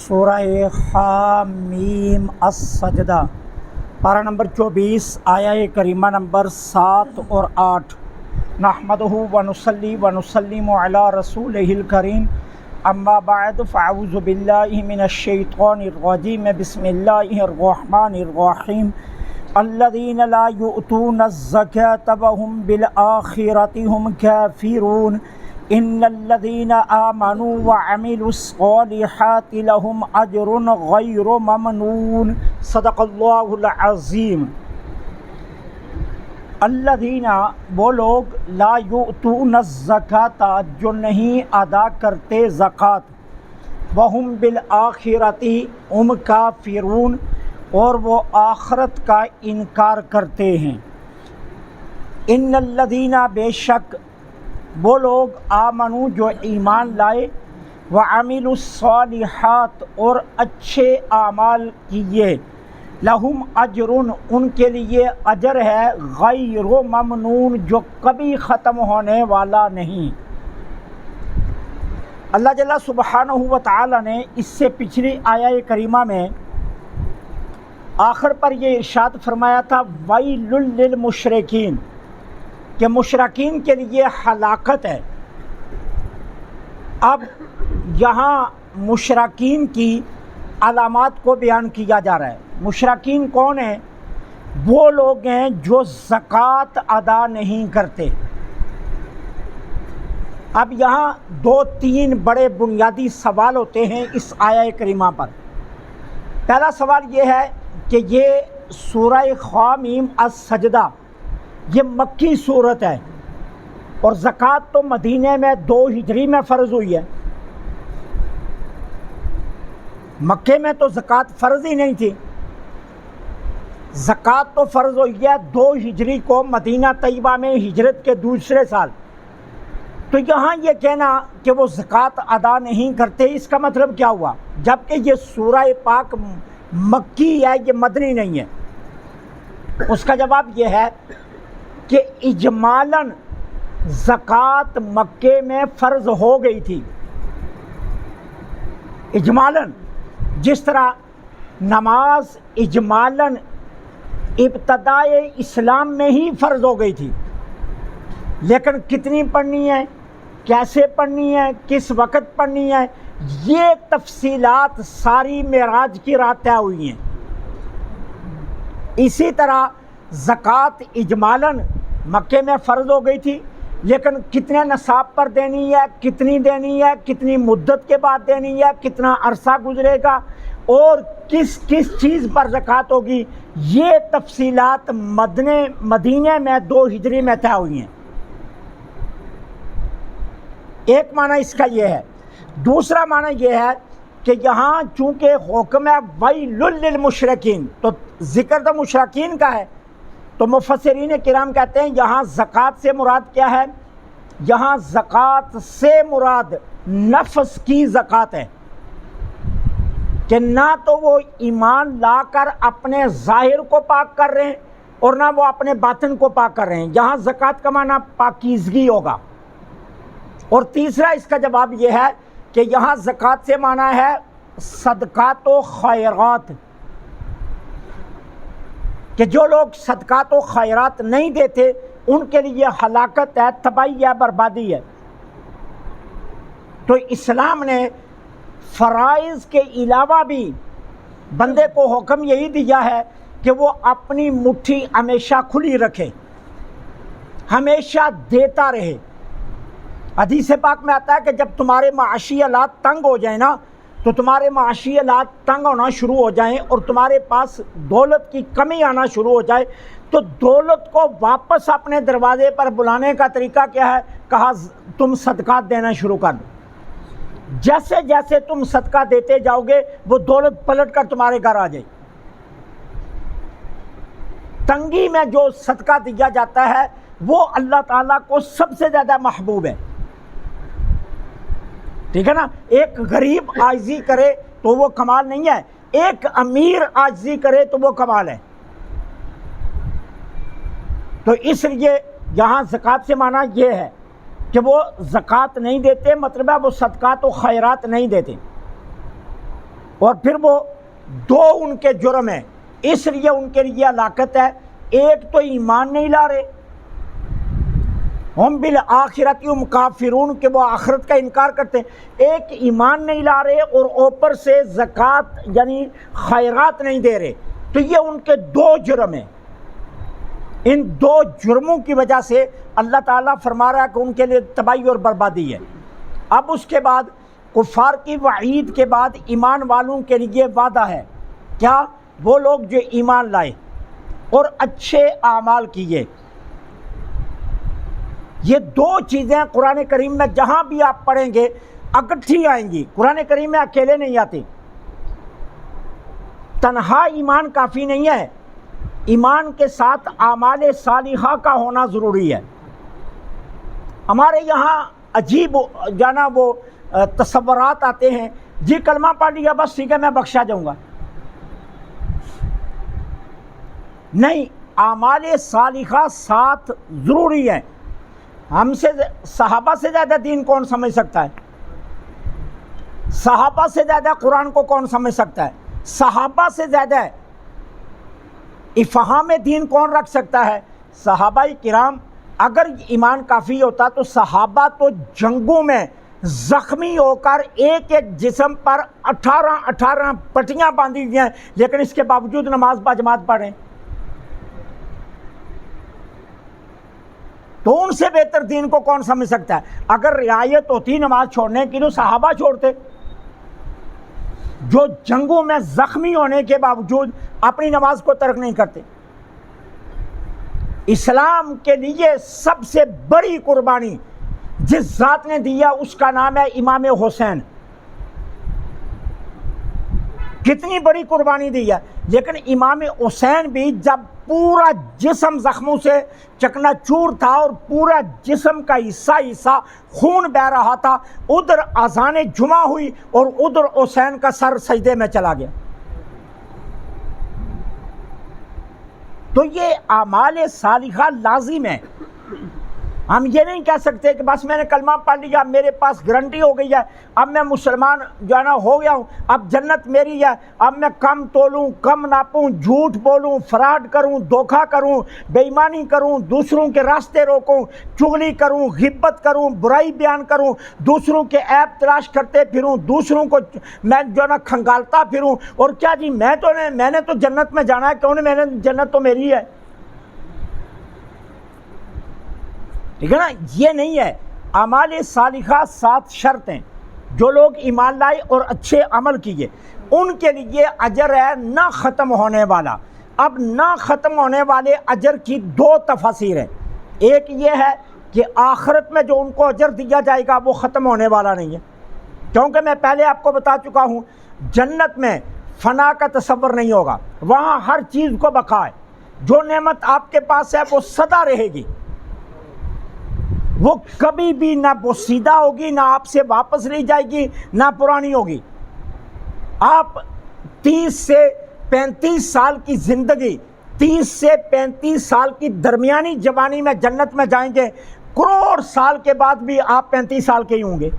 سورہ حامیم السجدہ پارہ نمبر 24 آیہ کریمہ نمبر 7 اور 8۔ نحمدہ ونصلی ونسلم علی رسولہ الکریم، اما بعد فاعوذ باللہ من الشیطان الرجیم، بسم اللہ الرحمن الرحیم۔ الذین لا یؤتون الزکاة وهم بالآخرۃ هم کافرون، ان الذین آمنوا وعملوا الصالحات لهم اجر غیر ممنون۔ صدق اللہ العظیم۔ الذین وہ لوگ لا یؤتون الزکاۃ جو نہیں ادا کرتے زکوٰۃ، وہم بالآخرۃ ہم کافرون اور وہ آخرت کا انکار کرتے ہیں۔ ان الذین بے شک وہ لوگ آمنو جو ایمان لائے، وعملوا الصالحات اور اچھے اعمال کیے، لہم اجرن ان کے لیے اجر ہے، غیر ممنون جو کبھی ختم ہونے والا نہیں۔ اللہ جل سبحانہ و تعالی نے اس سے پچھلی آیہ کریمہ میں آخر پر یہ ارشاد فرمایا تھا ویل للمشرکین، کہ مشرکین کے لیے ہلاکت ہے۔ اب یہاں مشرکین کی علامات کو بیان کیا جا رہا ہے۔ مشرکین کون ہیں؟ وہ لوگ ہیں جو زکوٰۃ ادا نہیں کرتے۔ اب یہاں 2-3 بڑے بنیادی سوال ہوتے ہیں اس آیہ کریمہ پر۔ پہلا سوال یہ ہے کہ یہ سورہ حامیم السجدہ یہ مکی صورت ہے، اور زکوٰۃ تو مدینے میں 2 ہجری میں فرض ہوئی ہے۔ مکے میں تو زکوٰۃ فرض ہی نہیں تھی۔ زکوٰۃ تو فرض ہوئی ہے 2 ہجری کو مدینہ طیبہ میں ہجرت کے دوسرے سال۔ تو یہاں یہ کہنا کہ وہ زکوٰۃ ادا نہیں کرتے، اس کا مطلب کیا ہوا؟ جبکہ یہ سورہ پاک مکی ہے، یہ مدنی نہیں ہے۔ اس کا جواب یہ ہے کہ اجمالاً زکوٰۃ مکے میں فرض ہو گئی تھی۔ اجمالاً جس طرح نماز اجمالاً ابتدائے اسلام میں ہی فرض ہو گئی تھی، لیکن کتنی پڑھنی ہے، کیسے پڑھنی ہے، کس وقت پڑھنی ہے، یہ تفصیلات ساری معراج کی رات طے ہوئی ہیں۔ اسی طرح زکوٰۃ اجمالاً مکے میں فرض ہو گئی تھی، لیکن کتنے نصاب پر دینی ہے، کتنی دینی ہے، کتنی مدت کے بعد دینی ہے، کتنا عرصہ گزرے گا، اور کس کس چیز پر زکوٰۃ ہوگی، یہ تفصیلات مدینے میں 2 ہجری میں طے ہوئی ہیں۔ ایک معنی اس کا یہ ہے۔ دوسرا معنی یہ ہے کہ یہاں چونکہ حکم ہے ویل للمشرکین، تو ذکر تو مشرکین کا ہے، تو مفسرین کرام کہتے ہیں یہاں زکوٰۃ سے مراد کیا ہے؟ یہاں زکوٰۃ سے مراد نفس کی زکوٰۃ ہے، کہ نہ تو وہ ایمان لا کر اپنے ظاہر کو پاک کر رہے ہیں اور نہ وہ اپنے باطن کو پاک کر رہے ہیں۔ یہاں زکوٰۃ کا معنی پاکیزگی ہوگا۔ اور تیسرا اس کا جواب یہ ہے کہ یہاں زکوٰۃ سے معنی ہے صدقات و خیرات، کہ جو لوگ صدقات و خیرات نہیں دیتے ان کے لیے ہلاکت ہے، تباہی ہے، بربادی ہے۔ تو اسلام نے فرائض کے علاوہ بھی بندے کو حکم یہی دیا ہے کہ وہ اپنی مٹھی ہمیشہ کھلی رکھے، ہمیشہ دیتا رہے۔ حدیث پاک میں آتا ہے کہ جب تمہارے معاشی حالات تنگ ہو جائیں نا، تو تمہارے معاشی حالات تنگ ہونا شروع ہو جائیں اور تمہارے پاس دولت کی کمی آنا شروع ہو جائے، تو دولت کو واپس اپنے دروازے پر بلانے کا طریقہ کیا ہے؟ کہا تم صدقات دینا شروع کر دو۔ جیسے جیسے تم صدقہ دیتے جاؤ گے وہ دولت پلٹ کر تمہارے گھر آ جائے۔ تنگی میں جو صدقہ دیا جاتا ہے وہ اللہ تعالیٰ کو سب سے زیادہ محبوب ہے، ٹھیک ہے نا؟ ایک غریب عاجزی کرے تو وہ کمال نہیں ہے، ایک امیر عاجزی کرے تو وہ کمال ہے۔ تو اس لیے یہاں زکوٰۃ سے معنی یہ ہے کہ وہ زکوٰۃ نہیں دیتے، مطلب ہے وہ صدقات و خیرات نہیں دیتے۔ اور پھر وہ دو ان کے جرم ہیں، اس لیے ان کے لیے ہلاکت ہے۔ ایک تو ایمان نہیں لا رہے، ہم بالآخرت ہم کافرون، کہ وہ آخرت کا انکار کرتے ہیں۔ ایک ایمان نہیں لا رہے اور اوپر سے زکوٰۃ یعنی خیرات نہیں دے رہے، تو یہ ان کے دو جرم ہیں۔ ان دو جرموں کی وجہ سے اللہ تعالیٰ فرما رہا ہے کہ ان کے لیے تباہی اور بربادی ہے۔ اب اس کے بعد کفار کی وعید کے بعد ایمان والوں کے لیے وعدہ ہے، کیا؟ وہ لوگ جو ایمان لائے اور اچھے اعمال کیے۔ یہ دو چیزیں قرآن کریم میں جہاں بھی آپ پڑھیں گے اکٹھی آئیں گی، قرآن کریم میں اکیلے نہیں آتی۔ تنہا ایمان کافی نہیں ہے، ایمان کے ساتھ اعمال صالحہ کا ہونا ضروری ہے۔ ہمارے یہاں عجیب جانا وہ تصورات آتے ہیں، جی کلمہ پڑھ لیا بس ٹھیک ہے میں بخشا جاؤں گا۔ نہیں، اعمال صالحہ ساتھ ضروری ہے۔ ہم سے صحابہ سے زیادہ دین کون سمجھ سکتا ہے؟ صحابہ سے زیادہ قرآن کو کون سمجھ سکتا ہے؟ صحابہ سے زیادہ افہام دین کون رکھ سکتا ہے؟ صحابہ کرام۔ اگر ایمان کافی ہوتا تو صحابہ تو جنگوں میں زخمی ہو کر ایک ایک جسم پر 18 پٹیاں باندھی ہوئی ہیں، لیکن اس کے باوجود نماز باجماعت پڑھیں۔ تو ان سے بہتر دین کو کون سمجھ سکتا ہے؟ اگر رعایت ہوتی نماز چھوڑنے کی تو صحابہ چھوڑتے، جو جنگوں میں زخمی ہونے کے باوجود اپنی نماز کو ترک نہیں کرتے۔ اسلام کے لیے سب سے بڑی قربانی جس ذات نے دیا اس کا نام ہے امام حسین۔ کتنی بڑی قربانی دی ہے، لیکن امام حسین بھی جب پورا جسم زخموں سے چکنا چور تھا اور پورا جسم کا حصہ خون بہہ رہا تھا، ادھر اذان جمعہ ہوئی اور ادھر حسین کا سر سجدے میں چلا گیا۔ تو یہ اعمال صالحہ لازم ہے۔ ہم یہ نہیں کہہ سکتے کہ بس میں نے کلمہ پڑھ لیا میرے پاس گارنٹی ہو گئی ہے، اب میں مسلمان جو ہے نا ہو گیا ہوں، اب جنت میری ہے، اب میں کم تولوں کم ناپوں، جھوٹ بولوں، فراڈ کروں، دھوکہ کروں، بے ایمانی کروں، دوسروں کے راستے روکوں، چغلی کروں، غیبت کروں، برائی بیان کروں، دوسروں کے عیب تلاش کرتے پھروں، دوسروں کو میں جو ہے نا کھنگالتا پھروں، اور کیا جی میں نے تو جنت میں جانا ہے، کیوں نہیں؟ میں نے جنت تو میری ہے، ٹھیک ہے نا؟ یہ نہیں ہے۔ اعمال صالحہ 7 شرطیں، جو لوگ ایمان لائے اور اچھے عمل کیے ان کے لیے اجر ہے نہ ختم ہونے والا۔ اب نہ ختم ہونے والے اجر کی 2 تفاسیر ہیں۔ ایک یہ ہے کہ آخرت میں جو ان کو اجر دیا جائے گا وہ ختم ہونے والا نہیں ہے، کیونکہ میں پہلے آپ کو بتا چکا ہوں جنت میں فنا کا تصور نہیں ہوگا، وہاں ہر چیز کو بقا ہے۔ جو نعمت آپ کے پاس ہے وہ سدا رہے گی، وہ کبھی بھی نہ بوسیدہ ہوگی، نہ آپ سے واپس لی جائے گی، نہ پرانی ہوگی۔ آپ 30 سے 35 سال کی زندگی، 30 سے 35 سال کی درمیانی جوانی میں جنت میں جائیں گے، کروڑ سال کے بعد بھی آپ 35 سال کے ہی ہوں گے۔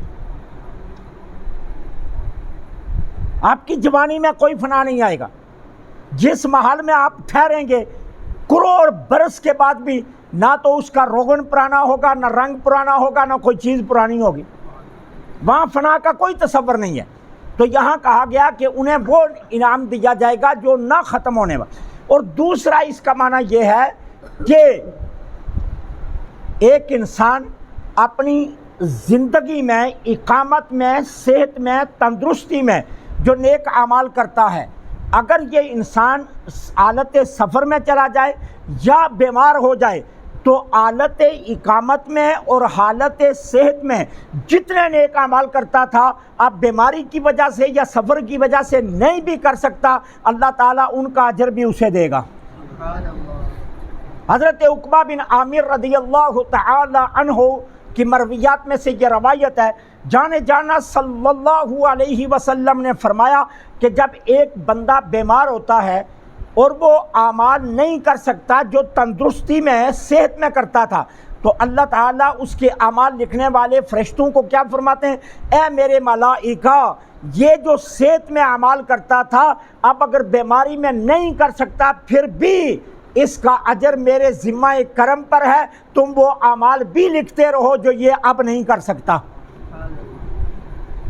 آپ کی جوانی میں کوئی فنا نہیں آئے گا۔ جس محل میں آپ ٹھہریں گے کروڑ برس کے بعد بھی نہ تو اس کا روغن پرانا ہوگا، نہ رنگ پرانا ہوگا، نہ کوئی چیز پرانی ہوگی۔ وہاں فنا کا کوئی تصور نہیں ہے۔ تو یہاں کہا گیا کہ انہیں وہ انعام دیا جائے گا جو نہ ختم ہونے والا۔ اور دوسرا اس کا معنی یہ ہے کہ ایک انسان اپنی زندگی میں، اقامت میں، صحت میں، تندرستی میں جو نیک اعمال کرتا ہے، اگر یہ انسان حالت سفر میں چلا جائے یا بیمار ہو جائے تو حالت اقامت میں اور حالت صحت میں جتنے نیک اعمال کرتا تھا اب بیماری کی وجہ سے یا سفر کی وجہ سے نہیں بھی کر سکتا، اللہ تعالیٰ ان کا اجر بھی اسے دے گا۔ حضرت عقبہ بن عامر رضی اللہ تعالی عنہ کی مرویات میں سے یہ روایت ہے، جانے جانا صلی اللہ علیہ وسلم نے فرمایا کہ جب ایک بندہ بیمار ہوتا ہے اور وہ اعمال نہیں کر سکتا جو تندرستی میں، صحت میں کرتا تھا، تو اللہ تعالیٰ اس کے اعمال لکھنے والے فرشتوں کو کیا فرماتے ہیں؟ اے میرے ملائکہ، یہ جو صحت میں اعمال کرتا تھا اب اگر بیماری میں نہیں کر سکتا پھر بھی اس کا اجر میرے ذمہ کرم پر ہے، تم وہ اعمال بھی لکھتے رہو جو یہ اب نہیں کر سکتا۔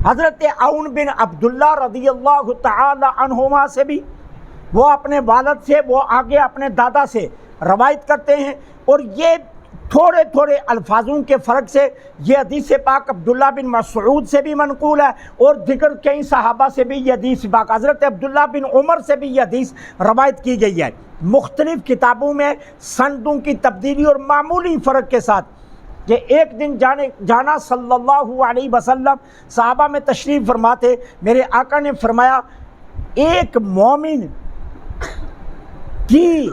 حضرت عون بن عبداللہ رضی اللہ تعالی عنہما سے بھی، وہ اپنے والد سے، وہ آگے اپنے دادا سے روایت کرتے ہیں، اور یہ تھوڑے تھوڑے الفاظوں کے فرق سے یہ حدیث پاک عبداللہ بن مسعود سے بھی منقول ہے، اور دیگر کئی صحابہ سے بھی یہ حدیث پاک، حضرت عبداللہ بن عمر سے بھی یہ حدیث روایت کی گئی ہے، مختلف کتابوں میں سندوں کی تبدیلی اور معمولی فرق کے ساتھ، کہ ایک دن جانا صلی اللہ علیہ وسلم صحابہ میں تشریف فرماتے، میرے آقا نے فرمایا ایک مومن کی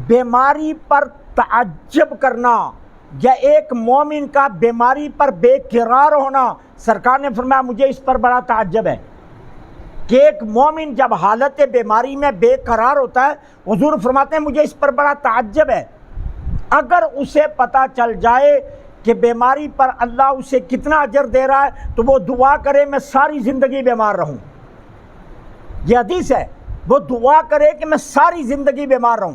بیماری پر تعجب کرنا یا ایک مومن کا بیماری پر بے قرار ہونا، سرکار نے فرمایا مجھے اس پر بڑا تعجب ہے کہ ایک مومن جب حالت بیماری میں بے قرار ہوتا ہے، حضور فرماتے ہیں مجھے اس پر بڑا تعجب ہے، اگر اسے پتہ چل جائے کہ بیماری پر اللہ اسے کتنا اجر دے رہا ہے تو وہ دعا کرے میں ساری زندگی بیمار رہوں۔ یہ حدیث ہے، وہ دعا کرے کہ میں ساری زندگی بیمار رہوں۔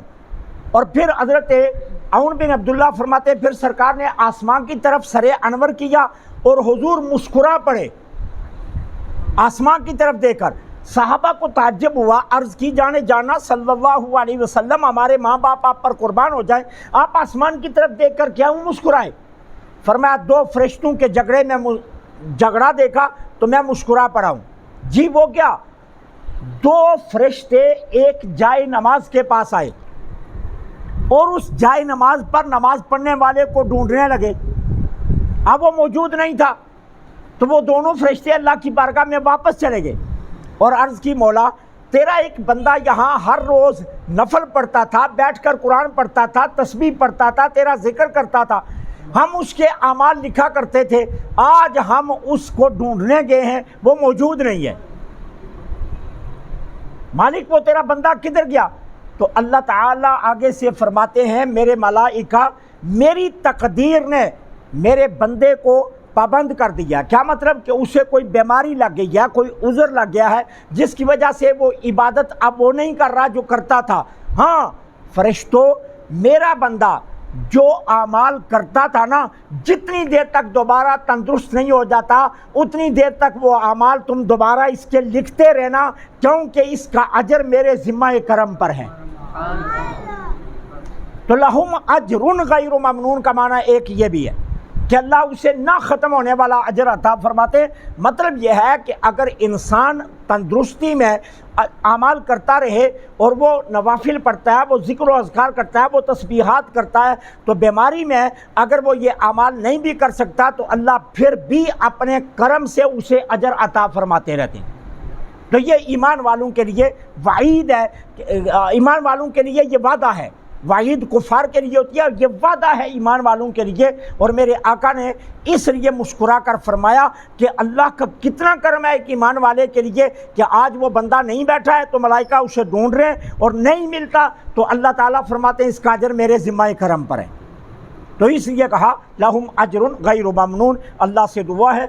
اور پھر حضرت عون بن عبداللہ فرماتے پھر سرکار نے آسمان کی طرف سر انور کیا اور حضور مسکرا پڑے آسمان کی طرف دے کر۔ صحابہ کو تعجب ہوا، عرض کی جانا صلی اللہ علیہ وسلم ہمارے ماں باپ آپ پر قربان ہو جائیں، آپ آسمان کی طرف دیکھ کر کیا مسکرائے؟ فرمایا دو فرشتوں کے جھگڑے میں جھگڑا دیکھا تو میں مسکرا پڑا ہوں۔ جی وہ کیا؟ دو فرشتے ایک جائے نماز کے پاس آئے اور اس جائے نماز پر نماز پڑھنے والے کو ڈھونڈنے لگے، اب وہ موجود نہیں تھا، تو وہ دونوں فرشتے اللہ کی بارگاہ میں واپس چلے گئے اور عرض کی مولا تیرا ایک بندہ یہاں ہر روز نفل پڑھتا تھا، بیٹھ کر قرآن پڑھتا تھا، تسبیح پڑھتا تھا، تیرا ذکر کرتا تھا، ہم اس کے اعمال لکھا کرتے تھے، آج ہم اس کو ڈھونڈنے گئے ہیں وہ موجود نہیں ہے، مالک وہ تیرا بندہ کدھر گیا؟ تو اللہ تعالیٰ آگے سے فرماتے ہیں میرے ملائکہ میری تقدیر نے میرے بندے کو پابند کر دیا۔ کیا مطلب؟ کہ اسے کوئی بیماری لگ گئی ہے، کوئی عذر لگ گیا ہے جس کی وجہ سے وہ عبادت اب وہ نہیں کر رہا جو کرتا تھا۔ ہاں فرشتوں، میرا بندہ جو اعمال کرتا تھا نا، جتنی دیر تک دوبارہ تندرست نہیں ہو جاتا اتنی دیر تک وہ اعمال تم دوبارہ اس کے لکھتے رہنا، کیونکہ اس کا اجر میرے ذمہ کرم پر ہے۔ تو لہم اجر غیر ممنون کا معنی ایک یہ بھی ہے کہ اللہ اسے نہ ختم ہونے والا اجر عطا فرماتے۔ مطلب یہ ہے کہ اگر انسان تندرستی میں اعمال کرتا رہے اور وہ نوافل پڑھتا ہے، وہ ذکر و اذکار کرتا ہے، وہ تسبیحات کرتا ہے، تو بیماری میں اگر وہ یہ اعمال نہیں بھی کر سکتا تو اللہ پھر بھی اپنے کرم سے اسے اجر عطا فرماتے رہتے ہیں۔ تو یہ ایمان والوں کے لیے وعید ہے، ایمان والوں کے لیے یہ وعدہ ہے، وعید کفار کے لیے ہوتی ہے، یہ وعدہ ہے ایمان والوں کے لیے۔ اور میرے آقا نے اس لیے مسکرا کر فرمایا کہ اللہ کا کتنا کرم ہے ایک ایمان والے کے لیے کہ آج وہ بندہ نہیں بیٹھا ہے تو ملائکہ اسے ڈھونڈ رہے ہیں اور نہیں ملتا تو اللہ تعالیٰ فرماتے ہیں اس کا اجر میرے ذمہ کرم پر ہے۔ تو اس لیے کہا لہم اجر غیر ممنون، اللہ سے دعا ہے